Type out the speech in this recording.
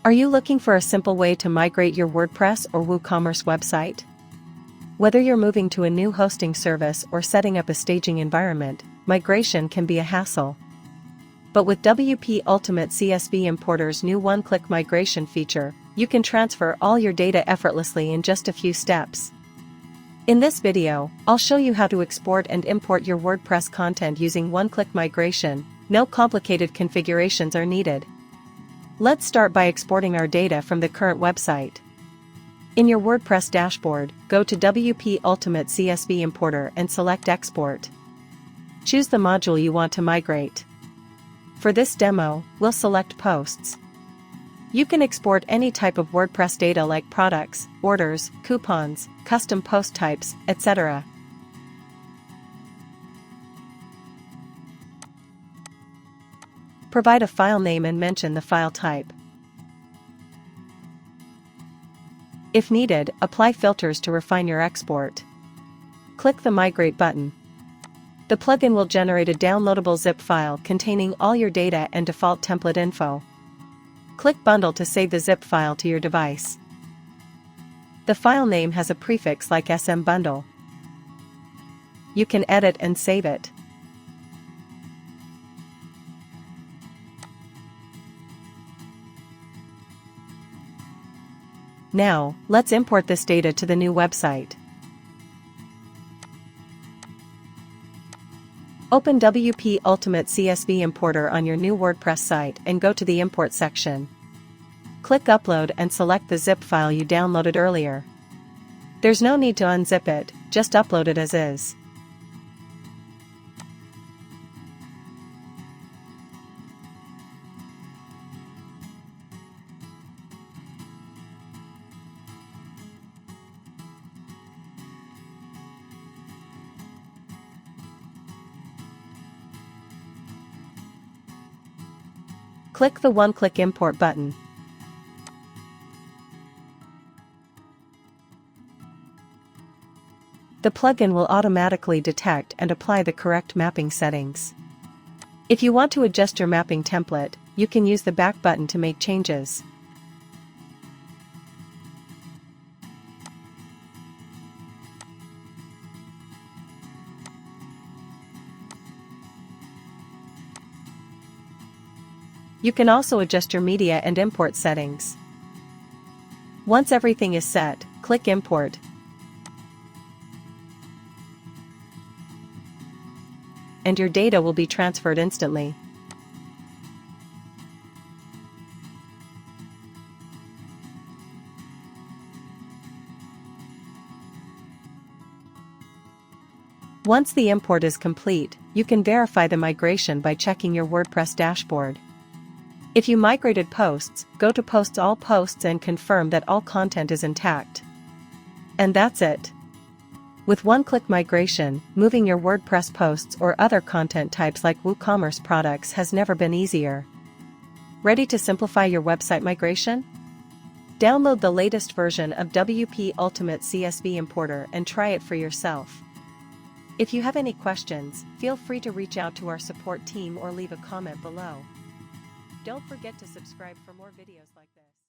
Are you looking for a simple way to migrate your WordPress or WooCommerce website? Whether you're moving to a new hosting service or setting up a staging environment, migration can be a hassle. But with WP Ultimate CSV Importer's new one-click migration feature, you can transfer all your data effortlessly in just a few steps. In this video, I'll show you how to export and import your WordPress content using one-click migration. No complicated configurations are needed. Let's start by exporting our data from the current website. In your WordPress dashboard, go to WP Ultimate CSV Importer and select Export. Choose the module you want to migrate. For this demo, we'll select Posts. You can export any type of WordPress data like products, orders, coupons, custom post types, etc. Provide a file name and mention the file type. If needed, apply filters to refine your export. Click the Migrate button. The plugin will generate a downloadable zip file containing all your data and default template info. Click Bundle to save the zip file to your device. The file name has a prefix like SM Bundle. You can edit and save it. Now, let's import this data to the new website. Open WP Ultimate CSV Importer on your new WordPress site and go to the Import section. Click Upload and select the zip file you downloaded earlier. There's no need to unzip it, just upload it as is. Click the one-click import button. The plugin will automatically detect and apply the correct mapping settings. If you want to adjust your mapping template, you can use the back button to make changes. You can also adjust your media and import settings. Once everything is set, click Import. And your data will be transferred instantly. Once the import is complete, you can verify the migration by checking your WordPress dashboard. If you migrated posts, go to Posts All Posts and confirm that all content is intact. And that's it. With one-click migration, moving your WordPress posts or other content types like WooCommerce products has never been easier. Ready to simplify your website migration? Download the latest version of WP Ultimate CSV Importer and try it for yourself. If you have any questions, feel free to reach out to our support team or leave a comment below. Don't forget to subscribe for more videos like this.